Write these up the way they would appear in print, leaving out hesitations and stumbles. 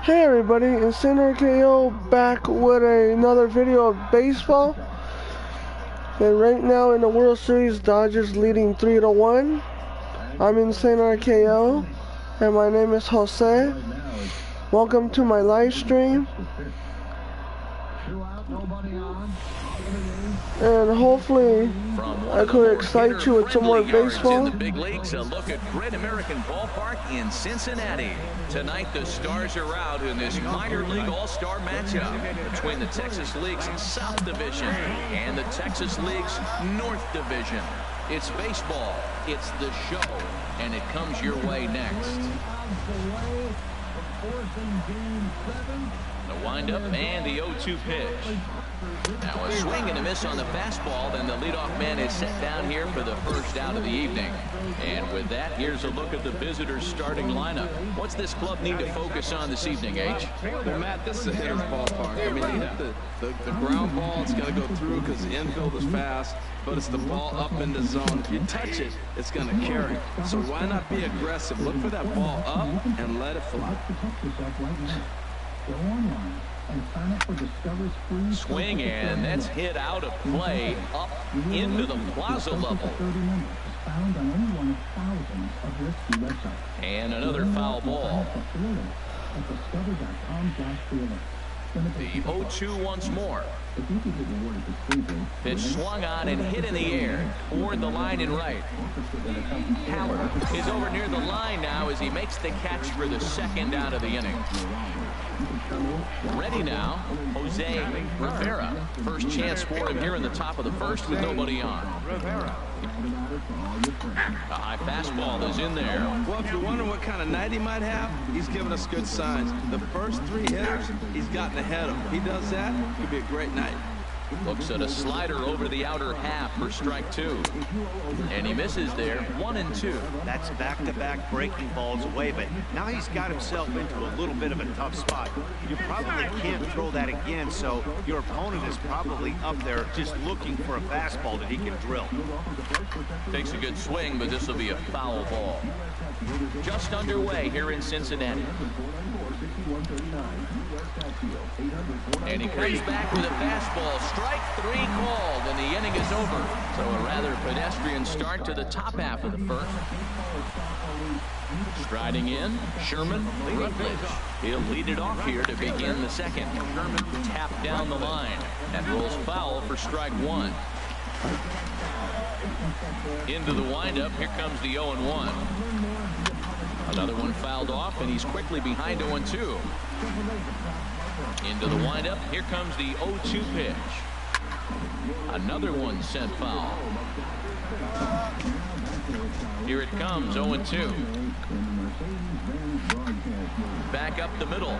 Hey everybody, INSANE-RKO back with another video of baseball. And right now in the World Series, Dodgers leading 3-1. I'm INSANE-RKO, and my name is Jose. Welcome to my live stream. And hopefully I could excite you with some more baseball. In the big leagues, a look at Great American Ballpark in Cincinnati. Tonight the Stars are out in this minor league all-star matchup between the Texas League's South Division and the Texas League's North Division. It's baseball, it's the show, and it comes your way next. The windup and the 0-2 pitch. Now a swing and a miss on the fastball, then the leadoff man is set down here for the first out of the evening. And with that, here's a look at the visitors' starting lineup. What's this club need to focus on this evening, H? Well, Matt, this is a hitter's ballpark. I mean, you hit the ground ball, it's going to go through because the infield is fast, but it's the ball up in the zone. If you touch it, it's going to carry. So why not be aggressive? Look for that ball up and let it fly. Swing, and that's hit out of play up into the plaza level. And another foul ball. The 0-2 once more. Pitch swung on and hit in the air toward the line and right. Haller is over near the line now as he makes the catch for the second out of the inning. Ready now, Jose Rivera. First chance for him here in the top of the first with nobody on. A high fastball is in there. Well, if you're wondering what kind of night he might have, he's giving us good signs. The first three hitters, he's gotten ahead of him. If he does that, it could be a great night. Looks at a slider over the outer half for strike two. And he misses there, 1-2. That's back-to-back breaking balls away, but now he's got himself into a little bit of a tough spot. You probably can't throw that again, so your opponent is probably up there just looking for a fastball that he can drill. Takes a good swing, but this will be a foul ball. Just underway here in Cincinnati. And he comes back with a fastball. Strike three called, and the inning is over. So a rather pedestrian start to the top half of the first. Striding in, Sherman Rutledge. He'll lead it off here to begin the second. Sherman tapped down the line and rolls foul for strike one. Into the windup, here comes the 0-1. Another one fouled off, and he's quickly behind 0-2. Into the windup, here comes the 0-2 pitch. Another one sent foul. Here it comes, 0-2. Back up the middle.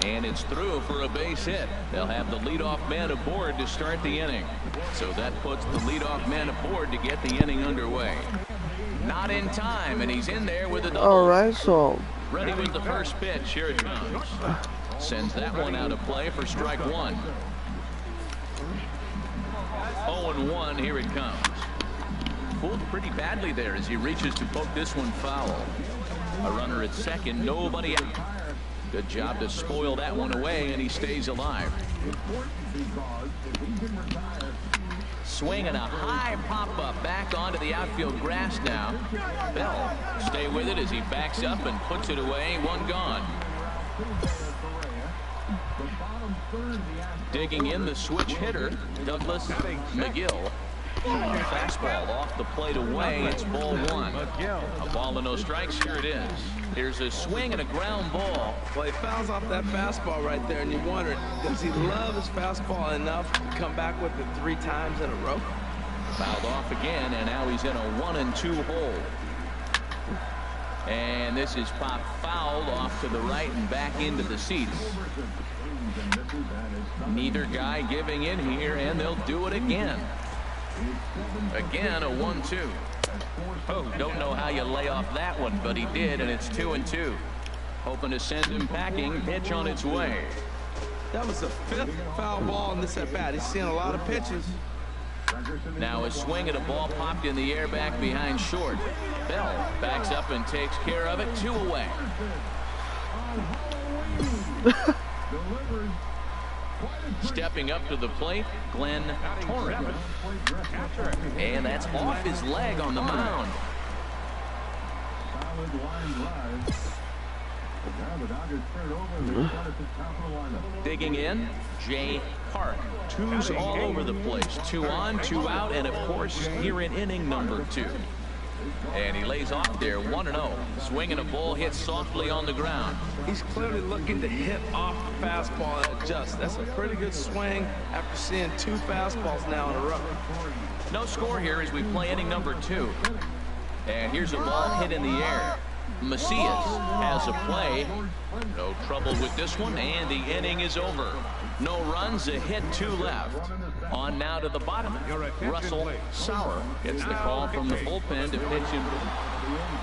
And it's through for a base hit. They'll have the leadoff man aboard to start the inning. So that puts the leadoff man aboard to get the inning underway. Not in time, and he's in there with a double. All right, so Ready with the first pitch. Here it comes. Sends that one out of play for strike one. 0-1. Here it comes. Fooled pretty badly there as he reaches to poke this one foul. A runner at second, nobody out. Good job to spoil that one away, and he stays alive. Swing and a high pop-up back onto the outfield grass now. Bell stay with it as he backs up and puts it away. One gone. Digging in the switch hitter, Douglas McGill. Fastball off the plate away. It's ball one. A ball and no strikes. Here it is. Here's a swing and a ground ball. Well, he fouls off that fastball right there, and you wonder, does he love his fastball enough to come back with it 3 times in a row? Fouled off again, and now he's in a 1-2 hole. And this is popped fouled off to the right and back into the seats. Neither guy giving in here, and they'll do it again. Again, a 1-2. Oh, don't know how you lay off that one, but he did, and it's 2-2. Hoping to send him packing. Pitch on its way. That was the 5th foul ball in this at-bat. He's seen a lot of pitches. Now a swing at a ball popped in the air back behind short. Bell backs up and takes care of it. 2 away. Stepping up to the plate, Glenn Torres. And that's off his leg on the mound. Digging in, Jay Park. Twos all over the place. 2 on, 2 out, and of course here in inning number 2. And he lays off there, 1-0. Swinging a ball hit softly on the ground. He's clearly looking to hit off the fastball and adjust. That's a pretty good swing after seeing 2 fastballs now in a row. No score here as we play inning number 2. And here's a ball hit in the air. Macias has a play. No trouble with this one, and the inning is over. No runs, a hit, 2 left. On now to the bottom. Russell Sauer gets the call from the bullpen to pitch him.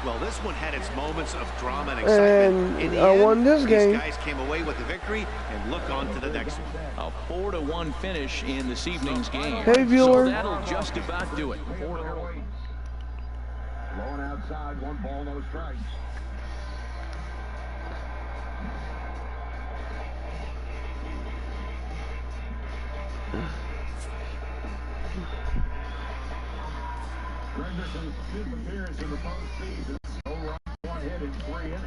Well, this one had its moments of drama and excitement. And I won this game. These guys came away with the victory and look on to the next one. A 4-1 finish in this evening's game. Hey, viewer. So that'll just about do it. Blowing outside, 1 ball, no strikes. Gregerson's 5th appearance in the postseason. No runs, 1 hit in 3 innings.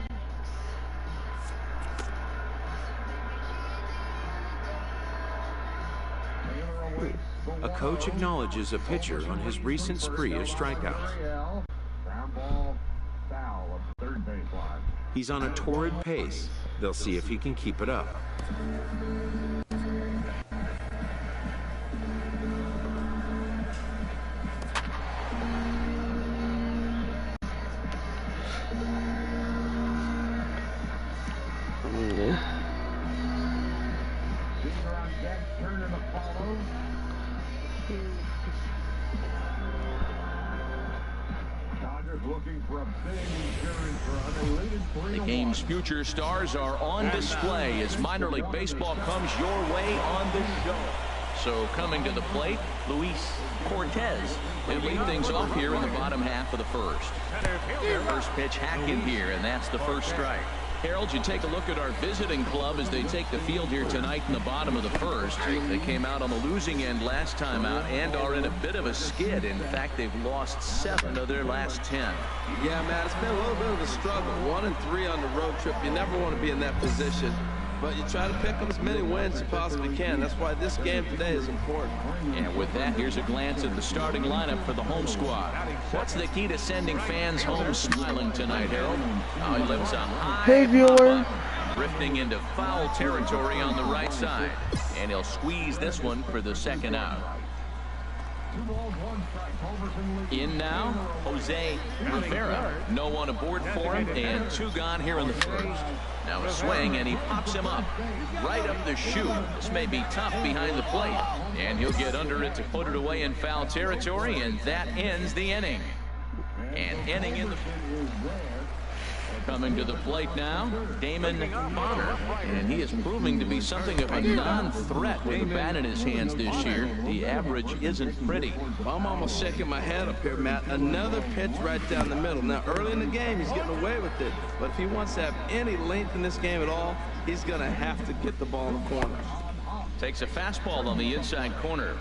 A coach acknowledges a pitcher on his recent spree of strikeouts. Ground ball, foul of third baseline. He's on a torrid pace. They'll see if he can keep it up. The game's future stars are on display as minor league baseball comes your way on the show. So coming to the plate, Luis Cortez. He'll lead things off here in the bottom half of the first. First pitch hack in here, and that's the first strike. Harold, you take a look at our visiting club as they take the field here tonight in the bottom of the first. They came out on the losing end last time out and are in a bit of a skid. In fact, they've lost 7 of their last 10. Yeah, Matt, it's been a little bit of a struggle. 1-3 on the road trip. You never want to be in that position, but you try to pick up as many wins as you possibly can. That's why this game today is important. And with that, here's a glance at the starting lineup for the home squad. What's the key to sending fans home smiling tonight, Harold? Oh, he lives a high Hey, viewer. drifting into foul territory on the right side. And he'll squeeze this one for the second out. In now, Jose Rivera. No one aboard for him, and 2 gone here in the first. Now a swing, and he pops him up. Right up the chute. This may be tough behind the plate. And he'll get under it to put it away in foul territory, and that ends the inning. And inning in the... Coming to the plate now, Damon Bonner. And he is proving to be something of a non-threat with the bat in his hands this year. The average isn't pretty. I'm almost shaking my head up here, Matt. Another pitch right down the middle. Now, early in the game, he's getting away with it. But if he wants to have any length in this game at all, he's going to have to get the ball in the corner. Takes a fastball on the inside corner.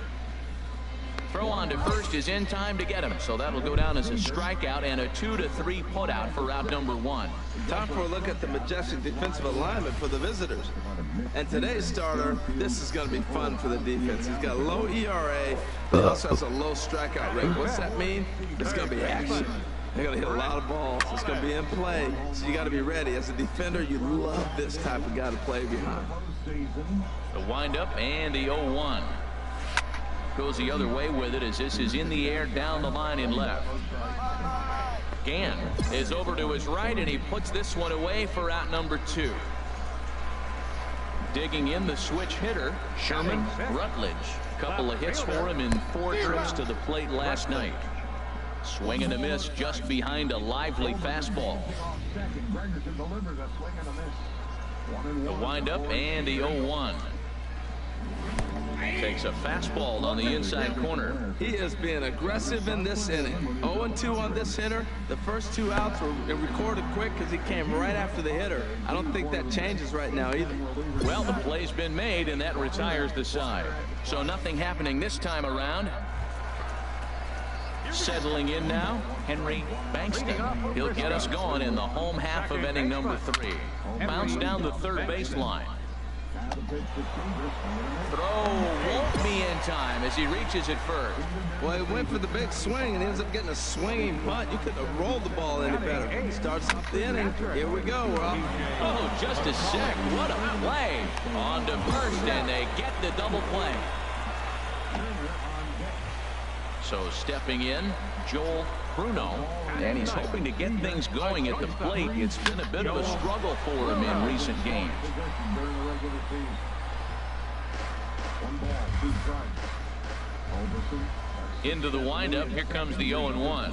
Throw on to first is in time to get him, so that'll go down as a strikeout and a 2-3 putout for out number 1. Time for a look at the majestic defensive alignment for the visitors. And today's starter, this is going to be fun for the defense. He's got a low ERA. He also has a low strikeout rate. What's that mean? It's going to be action. They're going to hit a lot of balls. It's going to be in play, so you got to be ready. As a defender, you love this type of guy to play behind. The windup and the 0-1. Goes the other way with it as this is in the air down the line in left. Gann is over to his right, and he puts this one away for out number 2. Digging in the switch hitter, Sherman Rutledge. Couple of hits for him in 4 trips to the plate last night. Swing and a miss just behind a lively fastball. The windup and the 0-1. Takes a fastball on the inside corner. He is being aggressive in this inning. 0-2 on this hitter. The first 2 outs were recorded quick because he came right after the hitter. I don't think that changes right now either. Well, the play's been made, and that retires the side. So nothing happening this time around. Settling in now, Henry Bankston. He'll get us going in the home half of inning number 3. Bounce down the third baseline. Throw won't be in time as he reaches it first. Well, he went for the big swing and ends up getting a swinging bunt. You couldn't have rolled the ball any better. Starts off the inning. Here we go. We're off. Oh, just a sec. What a play. On to first, and they get the double play. So stepping in, Joel Bruno, and he's hoping to get things going at the plate. It's been a bit of a struggle for him in recent games. Into the windup, here comes the 0-1.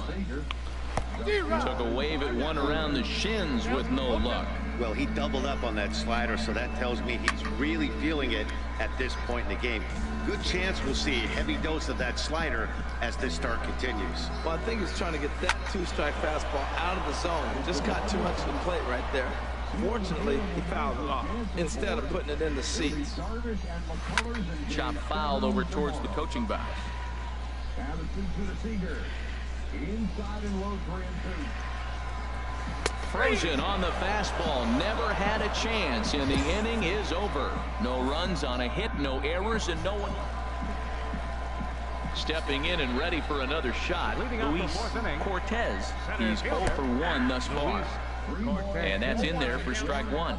Took a wave at one around the shins with no luck. Well, he doubled up on that slider, so that tells me he's really feeling it at this point in the game. Good chance we'll see a heavy dose of that slider as this start continues. Well, I think he's trying to get that 2-strike fastball out of the zone. Just got too much to the plate right there. Fortunately, he fouled it off instead of putting it in the seats. Chop fouled over towards the coaching box. Frozen on the fastball. Never had a chance, and the inning is over. No runs on a hit, no errors, and no one stepping in and ready for another shot. Luis Cortez. He's 0 for 1 thus far. And that's in there for strike 1.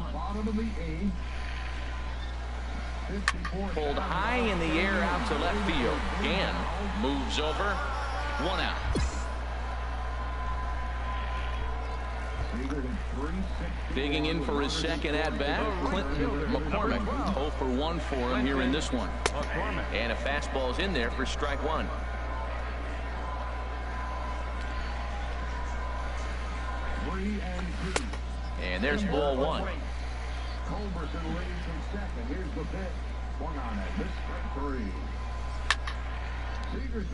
Pulled high in the air out to left field. Gann moves over. 1 out. Digging in for his second at-bat, Clinton McCormick. 0 for 1 for him here in this one. And a fastball's in there for strike 1. And there's ball 1.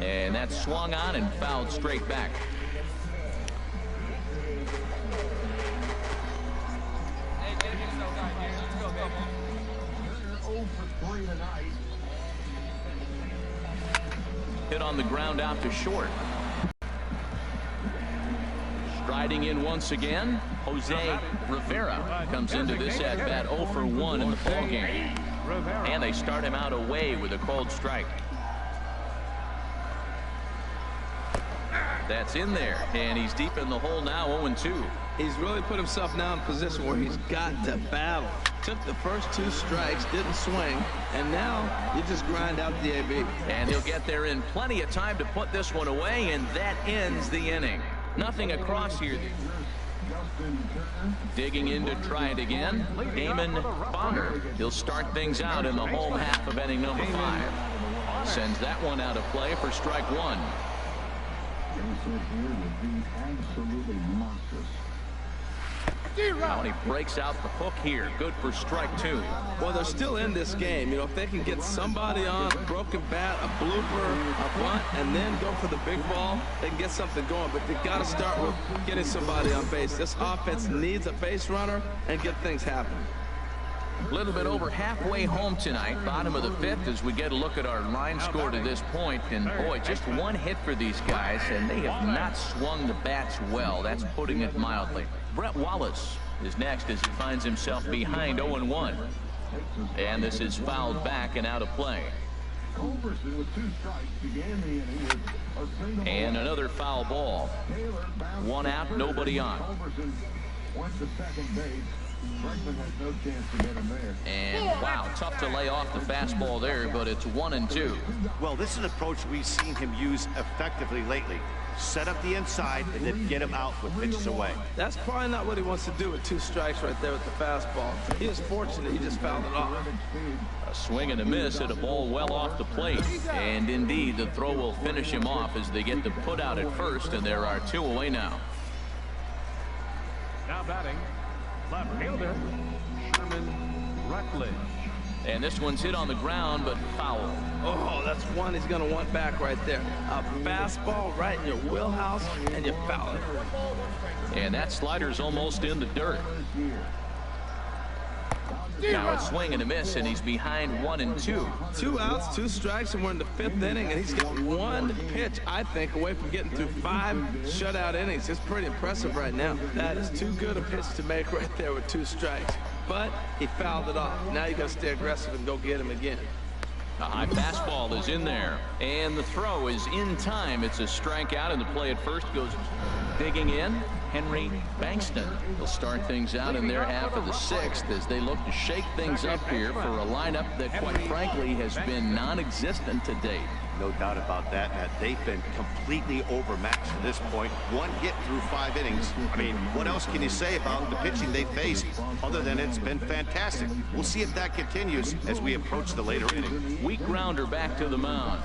And that's swung on and fouled straight back. Hit on the ground out to short. Striding in once again, Jose Rivera comes into this at bat 0 for 1 in the ballgame. And they start him out away with a called strike. That's in there, and he's deep in the hole now, 0-2. He's really put himself now in a position where he's got to battle. Took the first 2 strikes, didn't swing, and now you just grind out the AB. And he'll get there in plenty of time to put this one away, and that ends the inning. Nothing across here. Digging in to try it again, Damon Bonner. He'll start things out in the home half of inning number 5. Sends that one out of play for strike 1. Now he breaks out the hook here. Good for strike 2. Well, they're still in this game. You know, if they can get somebody on a broken bat, a blooper, a bunt, and then go for the big ball, they can get something going. But they've got to start with getting somebody on base. This offense needs a base runner and get things happening. A little bit over halfway home tonight, bottom of the 5th, as we get a look at our line score to this point. And boy, just one hit for these guys, and they have not swung the bats well. That's putting it mildly. Brett Wallace is next as he finds himself behind 0-1. And this is fouled back and out of play. And another foul ball. 1 out, nobody on. And wow, tough to lay off the fastball there, but it's 1-2. Well, this is an approach we've seen him use effectively lately. Set up the inside and then get him out with pitches away. That's probably not what he wants to do with 2 strikes right there with the fastball. He is fortunate he just fouled it off. A swing and a miss at a ball well off the plate. And indeed, the throw will finish him off as they get the put out at first, and there are 2 away now. Now batting, left fielder Sherman Rutledge. And this one's hit on the ground, but foul. Oh, that's one he's going to want back right there. A fastball right in your wheelhouse, and you foul it. And that slider's almost in the dirt. Now a swing and a miss, and he's behind 1-2. 2 outs, 2 strikes, and we're in the 5th inning, and he's got 1 pitch, I think, away from getting through 5 shutout innings. It's pretty impressive right now. That is too good a pitch to make right there with 2 strikes. But he fouled it off. Now you got to stay aggressive and go get him again. A high fastball is in there, and the throw is in time. It's a strikeout, and the play at first goes digging in. Henry Bankston will start things out in their half of the 6th as they look to shake things up here for a lineup that, quite frankly, has been non-existent to date. No doubt about that, Matt. They've been completely overmatched to this point. 1 hit through 5 innings. I mean, what else can you say about the pitching they faced other than it's been fantastic? We'll see if that continues as we approach the later innings. Weak grounder back to the mound.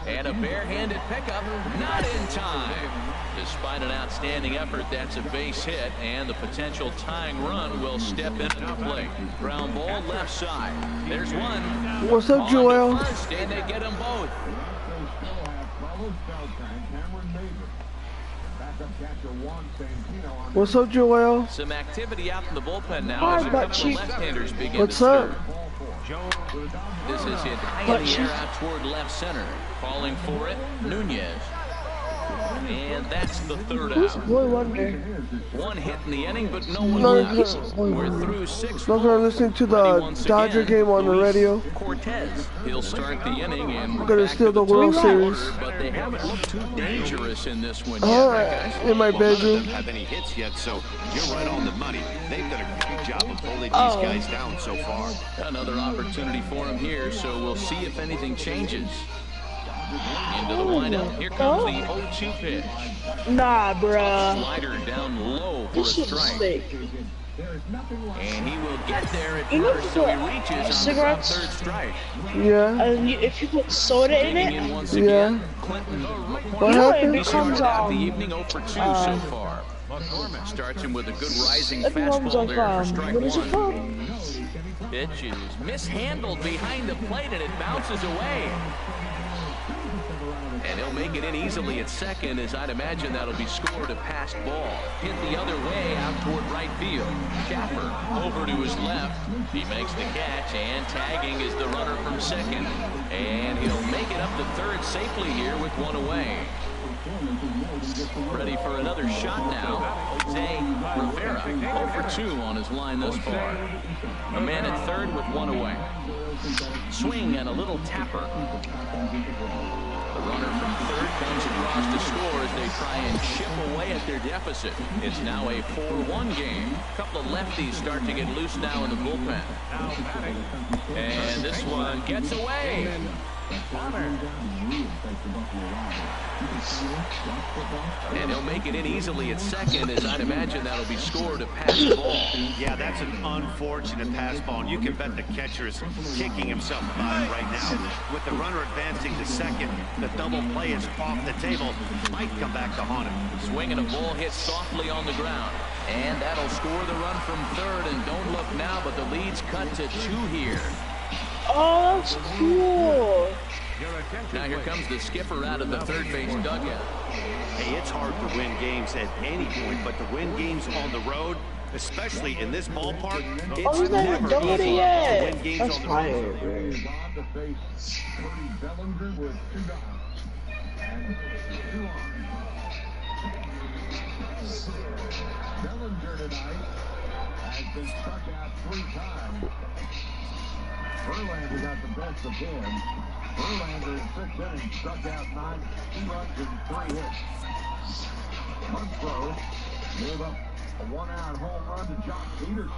And a barehanded pickup, not in time. Despite an outstanding effort, that's a base hit, and the potential tying run will step into the plate. Ground ball left side. There's one. What's up, Joel? First, and they get them both. What's up, Joel? Some activity out in the bullpen now as a couple of left-handers begin What's to up? stir. This is hit high in the air out toward left center. Calling for it, Nunez. And that's the 3rd out. One hit in the inning, but no one left. We're through 6. Those are listening to the Dodger game on the radio. Cortez. He'll start the inning and we're gonna steal the World Series. But they haven't looked too dangerous in this one yet. In my bedroom. Don't have any hits yet, so you're right on the money. They've done a great job of holding these guys down so far. Another opportunity for him here, so we'll see if anything changes. Into the windup. Here comes the 0-2 pitch. Nah, bruh. Slider down low for a strike. And he will get there at You need first, to so he put reaches on the cigarettes? 3rd strike. Yeah. If you put soda in Digging in it, once again, Clinton. What you know it happened? He started becomes out the evening 0 for 2 so far. Starts him with a good rising it becomes fastball there for strike what is it 1. called? Pitch is mishandled behind the plate, and it bounces away. And he'll make it in easily at second, as I'd imagine that'll be scored a passed ball. Hit the other way out toward right field. Schaffer over to his left. He makes the catch, and tagging is the runner from second. And he'll make it up to 3rd safely here with 1 away. Ready for another shot now. Jose Rivera, 0 for 2 on his line thus far. A man at 3rd with 1 away. Swing and a little tapper. The runner from 3rd comes across to score as they try and chip away at their deficit. It's now a 4-1 game. A couple of lefties start to get loose now in the bullpen. And this one gets away. And he'll make it in easily at second, as I'd imagine that'll be scored a pass ball. Yeah, that's an unfortunate pass ball, and you can bet the catcher is kicking himself about it right now. With the runner advancing to second, the double play is off the table. Might come back to haunt him. Swing and a ball hit softly on the ground. And that'll score the run from 3rd, and don't look now, but the lead's cut to 2 here. Oh, that's cool. Now here comes the skipper out of the 3rd base dugout. Hey, it's hard to win games at any point, but to win games on the road, especially in this ballpark, it's He's not even never done with it easy yet. to win games That's on the fire, road. bro. Bellinger with 2 down. And 2 on. Bellinger tonight has been struck out 3 times. Verlander got the best of him. Verlander in 6 innings struck out 9, 2 runs and 3 hits. Musgrove gave up a 1-out home run to John Peterson.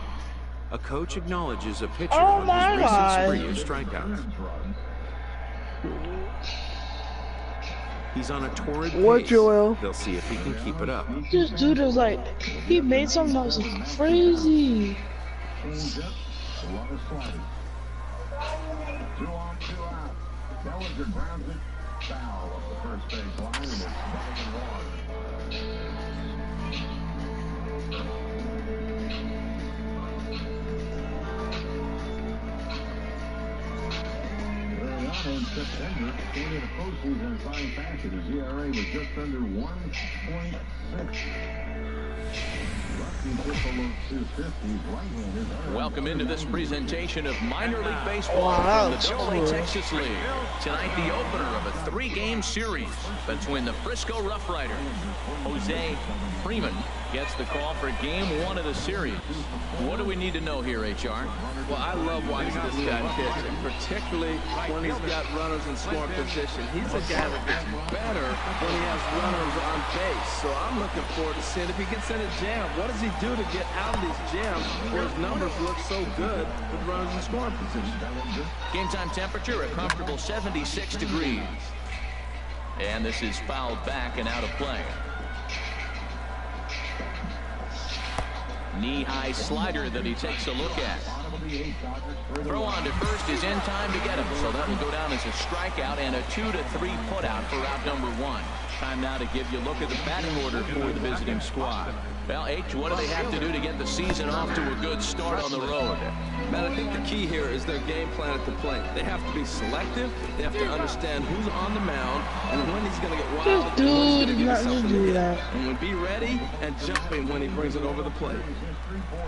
A coach acknowledges a pitcher Oh on my his God. recent spree of strikeouts. He's on a torrid pace. What, Joel? They'll see if he can keep it up. This dude is like, he made something that was like crazy. Changeup, a lot of sliding. 2 on, 2 out. Bellinger grounds it foul of the first base line, and it's 7-1. in September came into postseason in fine fashion. His ERA was just under 1.6. Welcome into this presentation of minor league baseball from the AA Texas League. Tonight, the opener of a 3-game series between the Frisco Rough Riders. Jose Freeman gets the call for game 1 of the series. What do we need to know here, HR? Well, I love watching this guy pitch, and particularly when he's got runners in scoring position. He's a guy that gets better when he has runners on base. So I'm looking forward to seeing if he gets in a jam. What does he do to get out of these jams where his numbers look so good with runners in scoring position? Game time temperature, a comfortable 76 degrees. And this is fouled back and out of play. Knee-high slider that he takes a look at. Throw on to first is in time to get him, so that will go down as a strikeout and a 2-3 putout for out number 1. Time now to give you a look at the batting order for the visiting squad. Well, H, what do they have to do to get the season off to a good start on the road? Man, I think the key here is their game plan at the plate. They have to be selective. They have to understand who's on the mound and when he's going to get wild. And be ready and jumping when he brings it over the plate.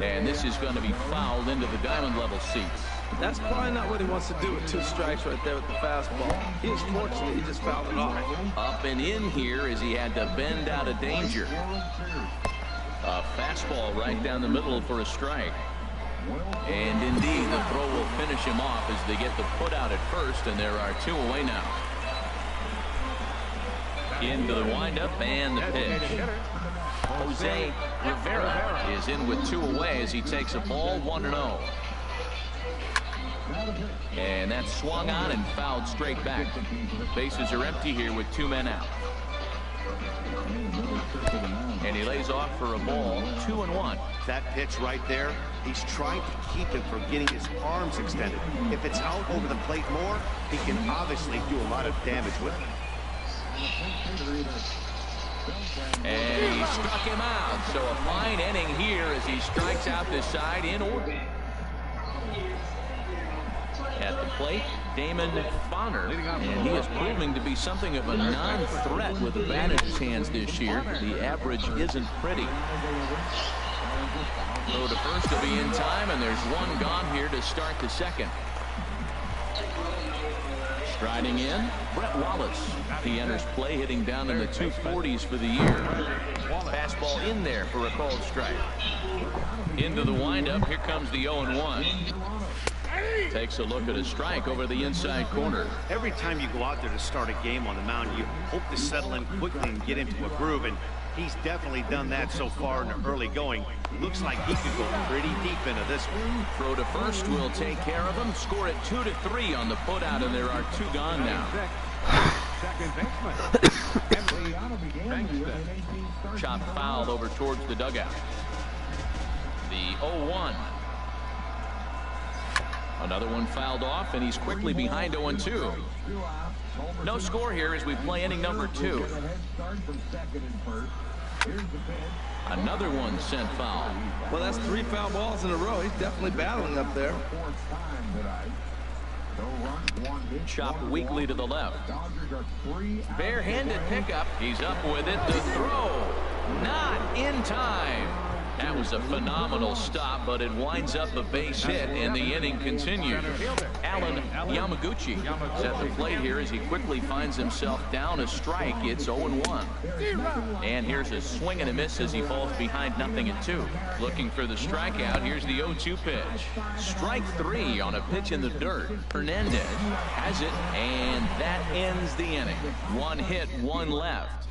And this is going to be fouled into the diamond level seats. That's probably not what he wants to do with 2 strikes right there with the fastball. He was fortunate he just fouled it off. Up and in here as he had to bend out of danger. A fastball right down the middle for a strike. And indeed, the throw will finish him off as they get the put out at first, and there are 2 away now. Into the windup and the pitch. Jose Rivera is in with 2 away as he takes a ball 1-0. And that's swung on and fouled straight back. Bases are empty here with 2 men out. And he lays off for a ball, 2-1. That pitch right there, he's trying to keep him from getting his arms extended. If it's out over the plate more, he can obviously do a lot of damage with it. And he struck him out. So a fine inning here as he strikes out this side in order. At the plate, Damon Bonner, and he is proving to be something of a non-threat with the bat in his hands this year. The average isn't pretty. Throw to first will be in time, and there's 1 gone here to start the second. Striding in, Brett Wallace. He enters play hitting down in the 240s for the year. Fastball in there for a called strike. Into the windup, here comes the 0-1. Takes a look at a strike over the inside corner. Every time you go out there to start a game on the mound, you hope to settle in quickly and get into a groove, and he's definitely done that so far in the early going. Looks like he could go pretty deep into this one. Throw to first will take care of him. Score it 2-3 on the putout, and there are 2 gone now. Chop fouled over towards the dugout. The 0-1. Another one fouled off, and he's quickly behind 0-2. No score here as we play inning number 2. Another one sent foul. Well, that's 3 foul balls in a row. He's definitely battling up there. Chopped weakly to the left. Barehanded pickup. He's up with it. The throw. Not in time. That was a phenomenal stop, but it winds up a base hit, and the inning continues. Alan Yamaguchi is at the plate here as he quickly finds himself down a strike. It's 0-1. And here's a swing and a miss as he falls behind 0-2. Looking for the strikeout. Here's the 0-2 pitch. Strike 3 on a pitch in the dirt. Hernandez has it, and that ends the inning. 1 hit, 1 left.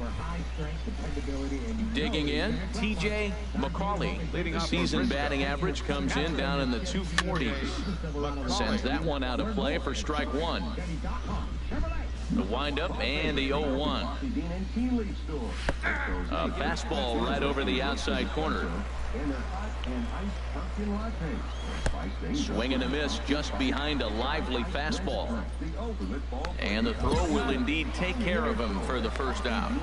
Digging in, TJ McCarthy. The season batting average comes in down in the 240s. Sends that one out of play for strike 1. The windup and the 0-1. A fastball right over the outside corner. Swing and a miss just behind a lively fastball. And the throw will indeed take care of him for the first out.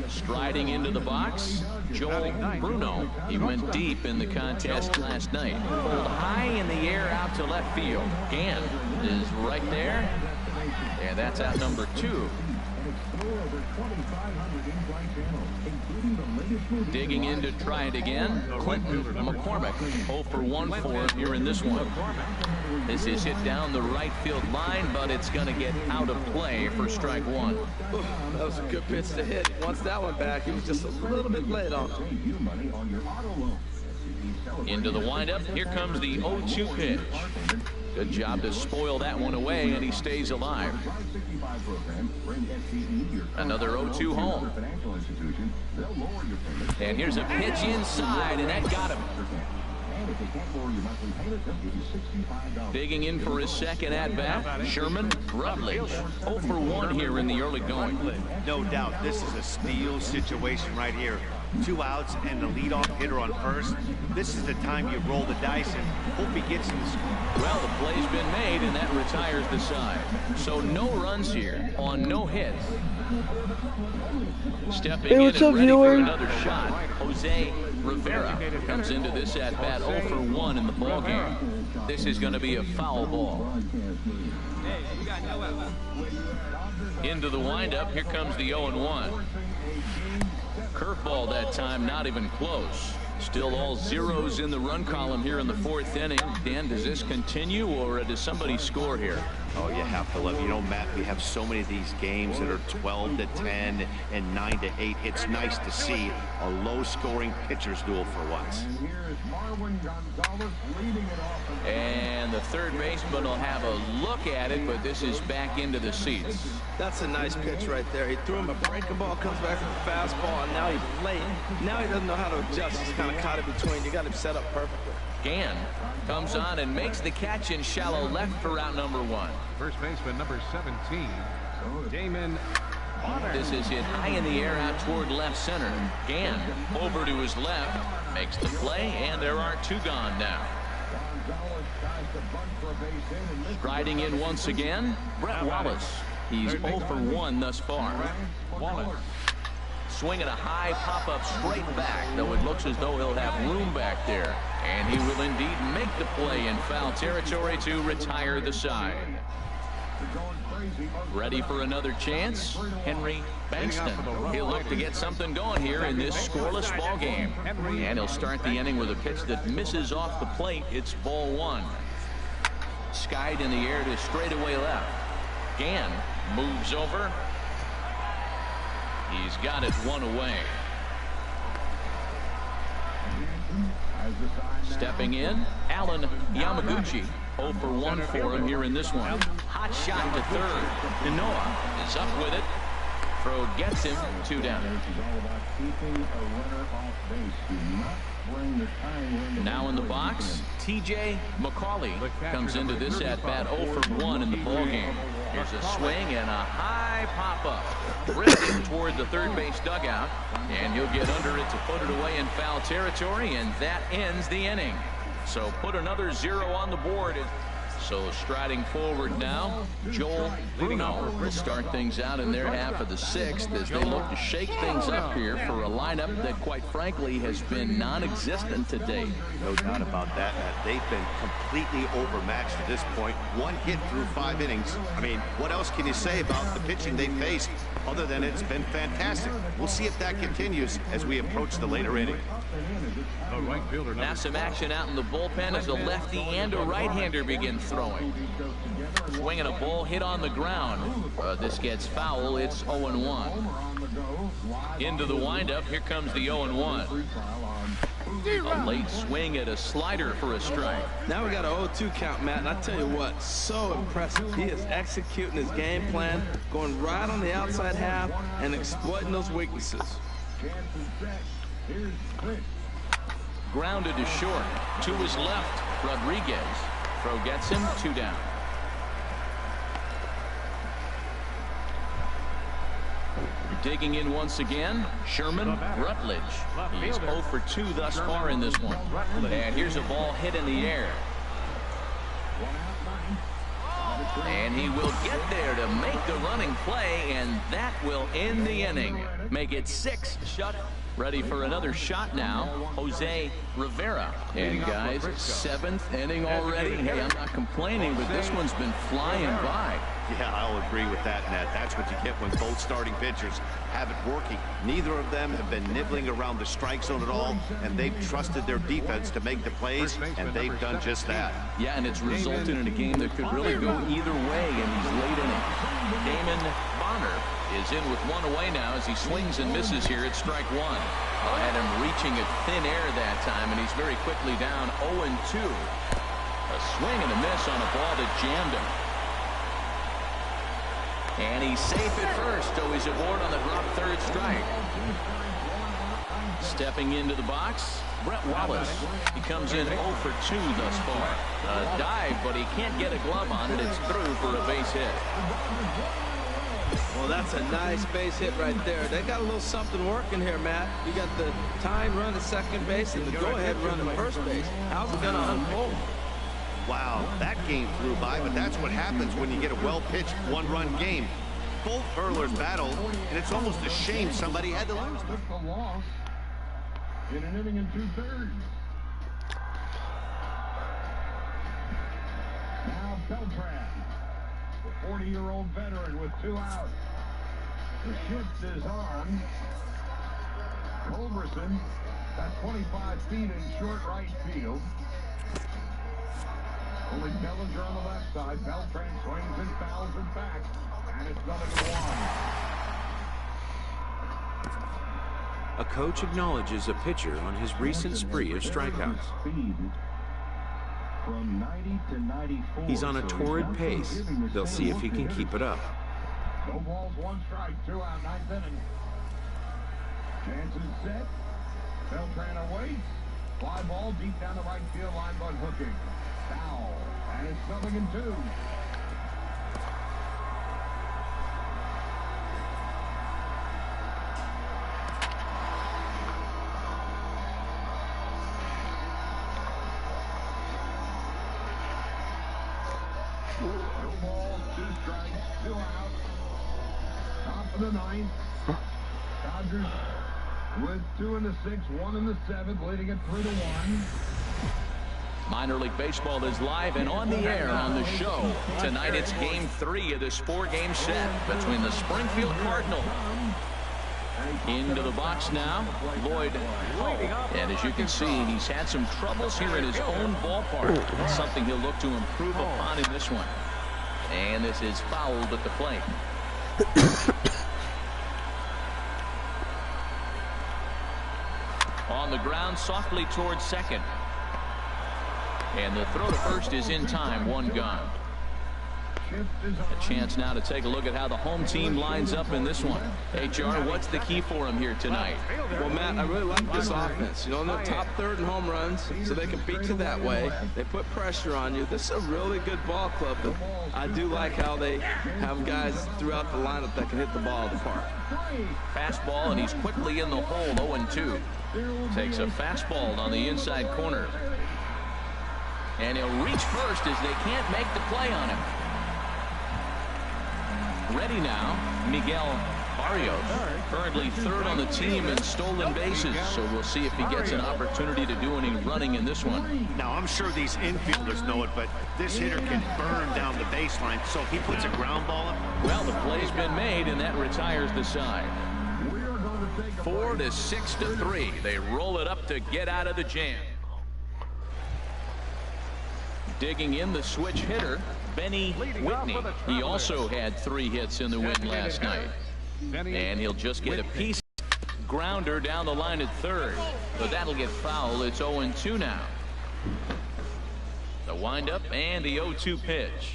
Striding into the box, Joel Bruno. He went deep in the contest last night. Pulled high in the air out to left field. Gann is right there. And that's out number 2. Digging in to try it again, Clinton McCormick. 0 for 1 for him here in this one. This is hit down the right field line, but it's going to get out of play for strike 1. That was a good pitch to hit. Once that one back, he was just a little bit late on it. Into the windup. Here comes the 0-2 pitch. Good job to spoil that one away, and he stays alive. Another 0-2 home. And here's a pitch inside, and that got him. Digging in for his second at-bat, Sherman Rutledge. 0 for 1 here in the early going. No doubt, this is a steal situation right here. 2 outs and the leadoff hitter on first. This is the time you roll the dice and hope he gets in the score. Well, the play's been made, and that retires the side. So no runs here on no hits. Stepping in and ready for another shot, Jose Rivera comes into this at-bat 0 for 1 in the ballgame. This is going to be a foul ball. Into the windup. Here comes the 0-1. Curveball that time, not even close. Still all zeros in the run column here in the 4th inning. Dan, does this continue, or does somebody score here? Oh, you have to love. You know, Matt, we have so many of these games that are 12-10 and 9-8. It's nice to see a low-scoring pitcher's duel for once. And the third baseman will have a look at it, but this is back into the seats. That's a nice pitch right there. He threw him a breaking ball, comes back with a fastball, and now he's late. Now he doesn't know how to adjust. He's kind of caught it between. You got him set up perfectly. Gann comes on and makes the catch in shallow left for out number 1. First baseman number 17, Damon. This is hit high in the air out toward left center. Gann over to his left, makes the play, and there are 2 gone now. Striding in once again, Brett Wallace. He's 0 for 1 thus far. Wallace swinging a high pop-up straight back, though it looks as though he'll have room back there. And he will indeed make the play in foul territory to retire the side. Ready for another chance, Henry Bankston. He'll look to get something going here in this scoreless ball game. And he'll start the inning with a pitch that misses off the plate. It's ball 1. Skied in the air to straightaway left. Gann moves over. He's got it 1 away. Stepping in, Alan Yamaguchi. 0 for 1 for him here in this one. Hot shot to third. Manoah is up with it. Throw gets him, 2 down. Now in the box, T.J. McCauley comes into this at-bat 0 for 1 in the ballgame. Here's a swing and a high pop-up. Drifting toward the third base dugout, and he'll get under it to put it away in foul territory, and that ends the inning. So put another 0 on the board. So striding forward now, Joel Bruno will start things out in their half of the 6th as they look to shake things up here for a lineup that, quite frankly, has been non-existent to date. No doubt about that. They've been completely overmatched at this point. 1 hit through 5 innings. I mean, what else can you say about the pitching they faced other than it's been fantastic? We'll see if that continues as we approach the later inning. Now some action out in the bullpen as a lefty and a right-hander begin throwing. Swinging a ball hit on the ground. This gets foul. It's 0-1. Into the windup. Here comes the 0-1. A late swing at a slider for a strike. Now we got an 0-2 count, Matt, and I tell you what, so impressive. He is executing his game plan, going right on the outside half and exploiting those weaknesses. Grounded to short. To his left, Rodriguez. Throw gets him, 2 down. Digging in once again, Sherman Rutledge. He's 0 for 2 thus far in this one. And here's a ball hit in the air. And he will get there to make the running play, and that will end the inning. Make it 6 shut. Ready for another shot now, Jose Rivera. And guys, 7th inning already. Hey, I'm not complaining, but this one's been flying by. Yeah, I'll agree with that, Ned. That's what you get when both starting pitchers have it working. Neither of them have been nibbling around the strike zone at all, and they've trusted their defense to make the plays, and they've done just that. Yeah, and it's resulted in a game that could really go either way in these late innings. Damon Bonner is in with 1 away now as he swings and misses here at strike 1. I had him reaching at thin air that time, and he's very quickly down 0-2. A swing and a miss on a ball that jammed him. And he's safe at first, so he's aboard on the drop third strike. Stepping into the box, Brett Wallace. He comes in 0 for 2 thus far. A dive, but he can't get a glove on it. It's through for a base hit. Well, that's a nice base hit right there. They got a little something working here, Matt. You got the tying run at second base and the go-ahead run at first base. How's it going to unfold? Wow, that game flew by, but that's what happens when you get a well-pitched one-run game. Both hurlers battled, and it's almost a shame somebody had to lose. In an inning and 2/3. Now Beltran, the 40-year-old veteran with 2 outs. The shift is on. Culberson at 25 feet in short right field. Only Bellinger on the left side. Beltran swings and fouls it back. And it's 7-1. A coach acknowledges a pitcher on his recent spree of strikeouts. From 90 to 94. He's on a torrid pace. They'll see if he can keep it up. No balls, 1 strike, 2 out, 9th inning. Chances set. Beltran awaits. Fly ball deep down the right field line, but hooking. Foul. And it's 7-2. No balls, 2 strikes, 2 outs. Top of the 9th. Dodgers with 2 in the 6th, 1 in the 7th, leading it 3-1. Minor League Baseball is live and on the air on the show. Tonight it's Game 3 of this 4-game set between the Springfield Cardinals. Into the box now, Lloyd. And as you can see, he's had some troubles here in his own ballpark. That's something he'll look to improve upon in this one. And this is fouled at the plate. On the ground, softly towards second. And the throw to first is in time, 1 gone. A chance now to take a look at how the home team lines up in this one. HR, what's the key for him here tonight? Well, Matt, I really like this offense. You know, they're top third in home runs, so they can beat you that way. They put pressure on you. This is a really good ball club, but I do like how they have guys throughout the lineup that can hit the ball at the park. Fastball, and he's quickly in the hole, 0-2. Takes a fastball on the inside corner. And he'll reach first as they can't make the play on him. Ready now, Miguel Barrios, currently 3rd on the team in stolen bases, so we'll see if he gets an opportunity to do any running in this one. Now, I'm sure these infielders know it, but this hitter can burn down the baseline, so if he puts a ground ball in. Well, the play's been made, and that retires the side. 4 to 6 to 3. They roll it up to get out of the jam. Digging in the switch hitter, Benny Whitney. He also had 3 hits in the win last night. And he'll just get a piece grounder down the line at 3rd. But that'll get foul. It's 0-2 now. The windup and the 0-2 pitch.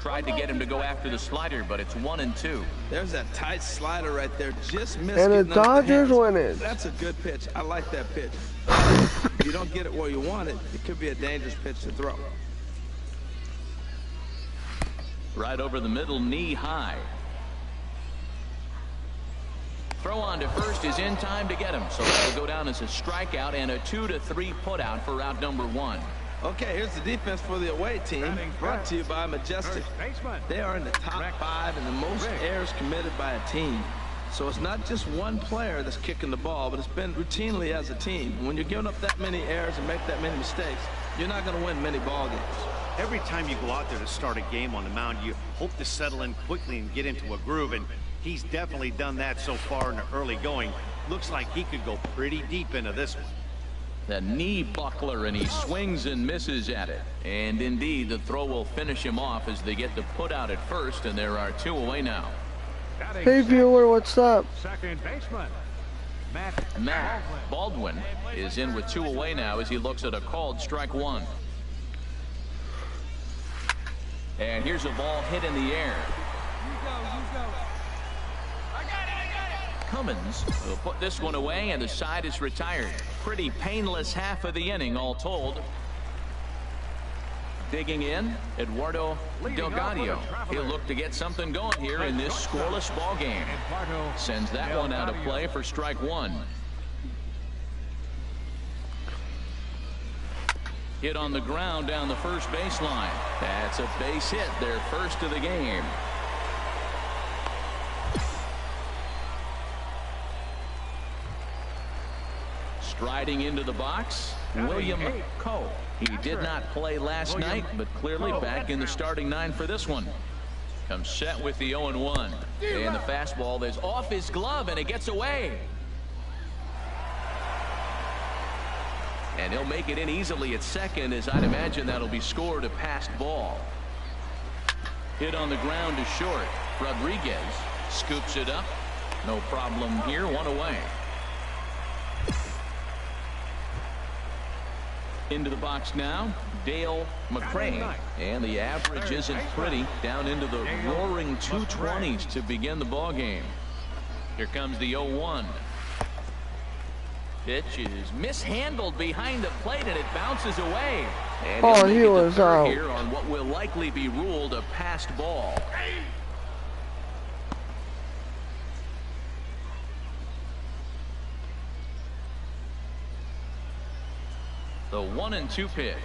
Tried to get him to go after the slider, but it's 1-2. There's that tight slider right there. Just missed. And the Dodgers win it. That's a good pitch. I like that pitch. If you don't get it where you want it, it could be a dangerous pitch to throw. Right over the middle, knee high. Throw on to first is in time to get him. So that'll go down as a strikeout and a 2-3 put out for out number 1. Okay, here's the defense for the away team, brought to you by Majestic. They are in the top 5 in the most errors committed by a team. So it's not just one player that's kicking the ball, but it's been routinely as a team. And when you're giving up that many errors and make that many mistakes, you're not going to win many ball games. Every time you go out there to start a game on the mound, you hope to settle in quickly and get into a groove, and he's definitely done that so far in the early going. Looks like he could go pretty deep into this one. The knee buckler, and he swings and misses at it. And indeed, the throw will finish him off as they get the put out at first, and there are 2 away now. Hey viewer, what's up? Second baseman, Matt Baldwin is in with 2 away now as he looks at a called strike 1. And here's a ball hit in the air. Cummins will put this one away, and the side is retired. Pretty painless half of the inning, all told. Digging in, Eduardo Delgado. He'll look to get something going here in this scoreless ball game. Sends that one out of play for strike 1. Hit on the ground down the first baseline. That's a base hit, their first of the game. Striding into the box, William Coe. He did not play last night, but clearly back in the starting 9 for this one. Comes set with the 0-1. And the fastball is off his glove, and it gets away. And he'll make it in easily at second, as I'd imagine that'll be scored a passed ball. Hit on the ground to short. Rodriguez scoops it up. No problem here, 1 away. Into the box now, Dale McCray. And the average isn't pretty, down into the roaring 220s to begin the ball game. Here comes the 0-1. Pitch is mishandled behind the plate, and it bounces away. And he was out here on what will likely be ruled a passed ball. The 1-2 pitch.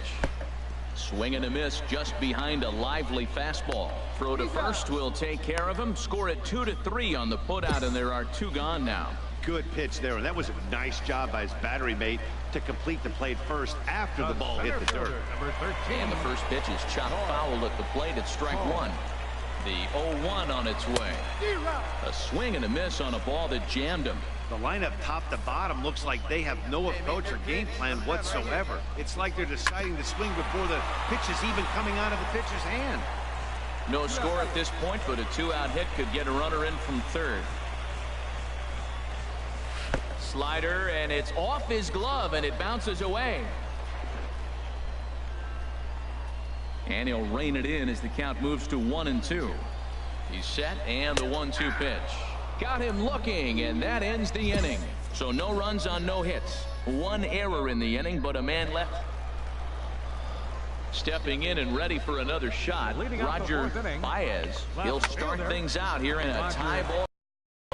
Swing and a miss just behind a lively fastball. Throw to first will take care of him. Score it 2-3 on the putout, and there are 2 gone now. Good pitch there, and that was a nice job by his battery mate to complete the play first after the ball hit the dirt. And the first pitch is chopped foul at the plate at strike 1. The 0-1 on its way. A swing and a miss on a ball that jammed him. The lineup top to bottom looks like they have no approach or game plan whatsoever. It's like they're deciding to swing before the pitch is even coming out of the pitcher's hand. No score at this point, but a 2-out hit could get a runner in from third. Slider, and it's off his glove, and it bounces away. And he'll rein it in as the count moves to 1-2. He's set, and the 1-2 pitch. Got him looking, and that ends the inning. So no runs on no hits. 1 error in the inning, but a man left. Stepping in and ready for another shot, Roger Baez. He'll start things out here in a tie ball.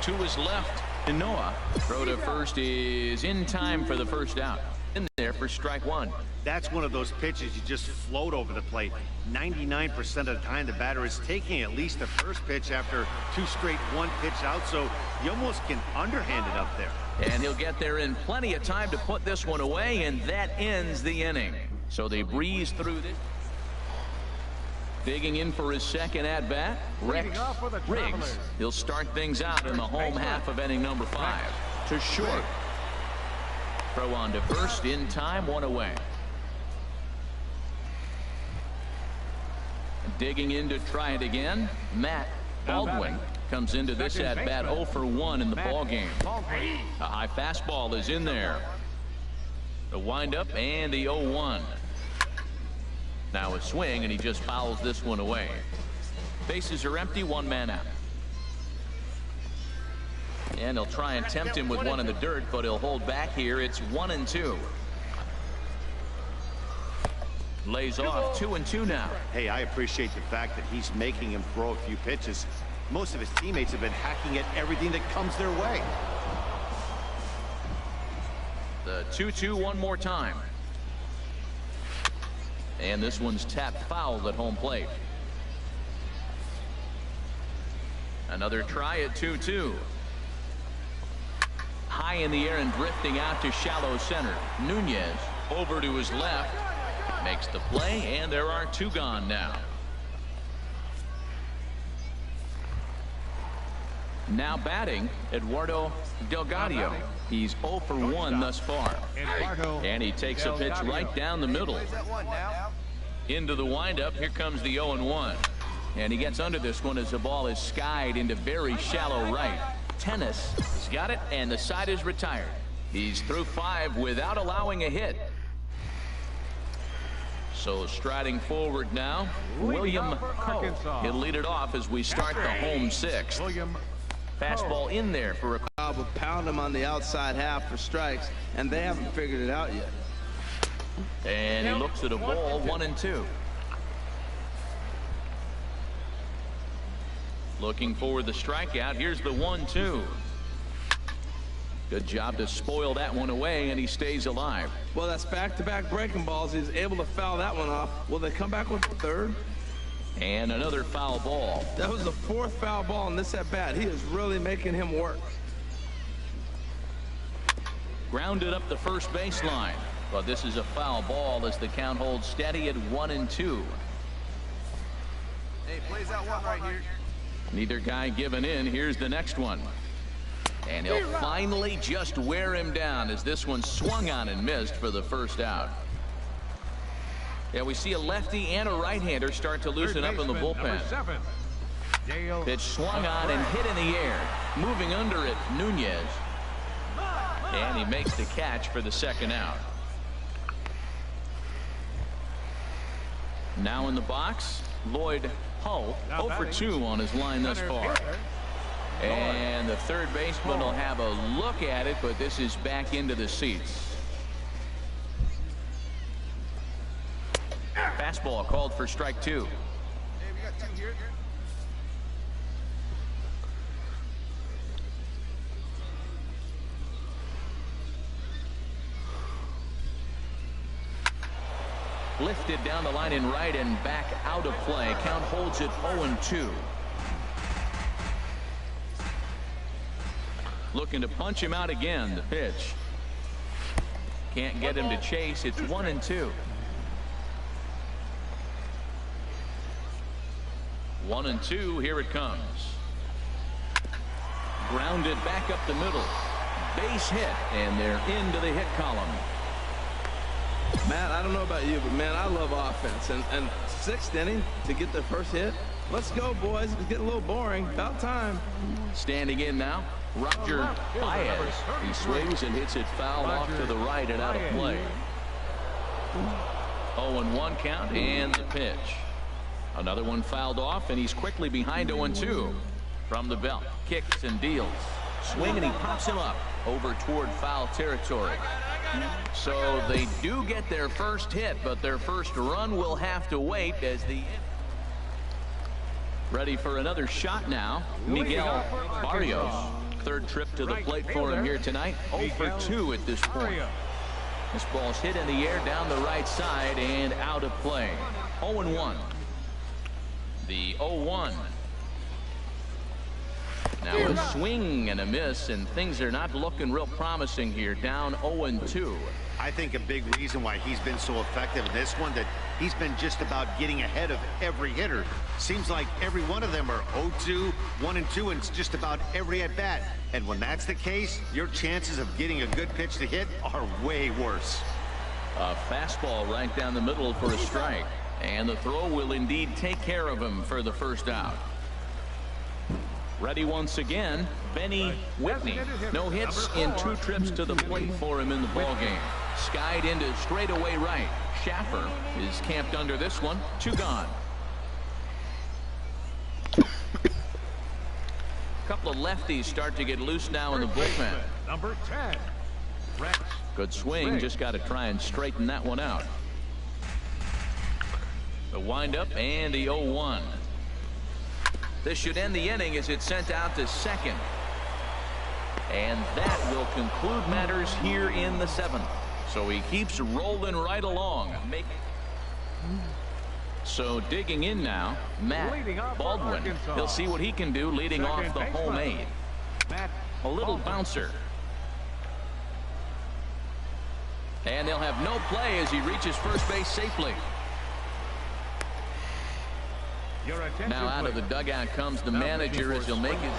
To his left, and Noah. Throw to first is in time for the first out. In there for strike 1. That's one of those pitches you just float over the plate. 99% of the time the batter is taking at least the first pitch after 2 straight 1-pitch out, so you almost can underhand it up there. And he'll get there in plenty of time to put this one away, and that ends the inning. So they breeze through this. Digging in for his second at-bat, Rex Riggs. He'll start things out in the home half of inning number 5. To short. Throw on to first in time, 1 away. Digging in to try it again, Matt Baldwin comes into this at-bat 0 for 1 in the ball game. A high fastball is in there. The windup and the 0-1. Now a swing, and he just fouls this one away. Bases are empty, 1 man out. And they'll try and tempt him with one in the dirt, but he'll hold back here. It's 1-2. Lays off 2-2 now. Hey, I appreciate the fact that he's making him throw a few pitches. Most of his teammates have been hacking at everything that comes their way. The 2-2 one more time. And this one's tapped foul at home plate. Another try at 2-2. High in the air and drifting out to shallow center. Nunez over to his left. Makes the play, and there are 2 gone now. Now batting, Eduardo Delgado. He's 0 for 1 thus far. And he takes a pitch right down the middle. Into the windup. Here comes the 0-1. And he gets under this one as the ball is skied into very shallow right. Tennis has got it, and the side is retired. He's through 5 without allowing a hit. So striding forward now, William Coe. He'll lead it off as we start the home 6th. Fastball in there for a job of pound him on the outside half for strikes, and they haven't figured it out yet. And he looks at a ball, 1-2. Looking for the strikeout. Here's the 1-2. Good job to spoil that one away, and he stays alive. Well, that's back-to-back breaking balls. He's able to foul that one off. Will they come back with the 3rd? And another foul ball. That was the 4th foul ball in this at-bat. He is really making him work. Grounded up the first baseline. But this is a foul ball as the count holds steady at 1-2. Hey, plays that one right here. Neither guy giving in. Here's the next one. And he'll finally just wear him down as this one swung on and missed for the first out. Yeah, we see a lefty and a right-hander start to loosen up in the bullpen. Pitch swung on and hit in the air. Moving under it, Nunez. And he makes the catch for the second out. Now in the box, Lloyd Hull, 0 for 2 on his line thus far. And the third baseman will have a look at it, but this is back into the seats. Fastball called for strike 2. Hey, we got 2 here. Lifted down the line in right and back out of play. Count holds it 0-2. Looking to punch him out again. The pitch. Can't get him to chase. It's 1-2. 1-2. Here it comes. Grounded back up the middle. Base hit, and they're into the hit column. Matt, I don't know about you, but man, I love offense. And 6th inning to get the first hit. Let's go, boys. It's getting a little boring. About time. Standing in now, Roger Baez. He swings and hits it foul off to the right and out of play. 0-1 count and the pitch. Another one fouled off, and he's quickly behind 0-2. From the belt, kicks and deals. Swing, and he pops him up over toward foul territory. So they do get their first hit, but their first run will have to wait as the ready for another shot now. Miguel Barrios, 3rd trip to the plate for him here tonight. 0 for 2 at this point. This ball's hit in the air down the right side and out of play. 0-1. The 0-1. Now a swing and a miss, and things are not looking real promising here. Down 0-2. I think a big reason why he's been so effective in this one, that he's been just about getting ahead of every hitter. Seems like every one of them are 0-2, 1-2, and it's just about every at-bat. And when that's the case, your chances of getting a good pitch to hit are way worse. A fastball right down the middle for a strike. And the throw will indeed take care of him for the first out. Ready once again, Benny Whitney. No hits in 2 trips to the plate for him in the ballgame. Skied into straightaway right. Schaffer is camped under this one. 2 gone. Couple of lefties start to get loose now in the bullpen. Number 10. Good swing. Just got to try and straighten that one out. The windup and the 0-1. This should end the inning as it's sent out to second. And that will conclude matters here in the 7th. So he keeps rolling right along. So digging in now, Matt Baldwin. He'll see what he can do leading off the home aid. A little bouncer. And they'll have no play as he reaches first base safely. Now out of the dugout comes the manager as he'll make his...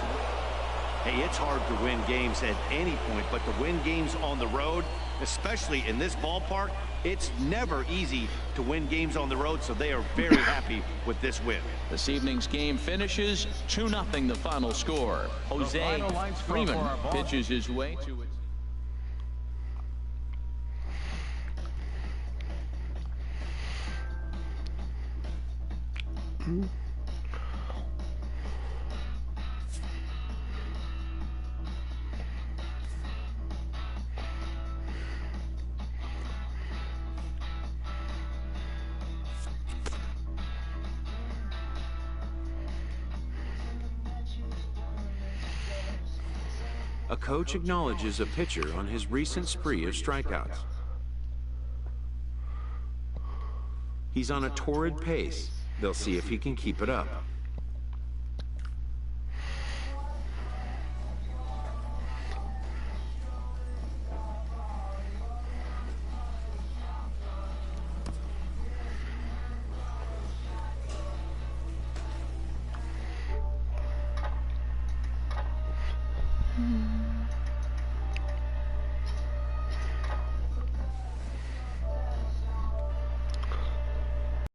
Hey, it's hard to win games at any point, but to win games on the road, especially in this ballpark, it's never easy to win games on the road, so they are very happy with this win. This evening's game finishes 2-0 the final score. Jose Freeman pitches his way to it. A coach acknowledges a pitcher on his recent spree of strikeouts. He's on a torrid pace. They'll see if he can keep it up.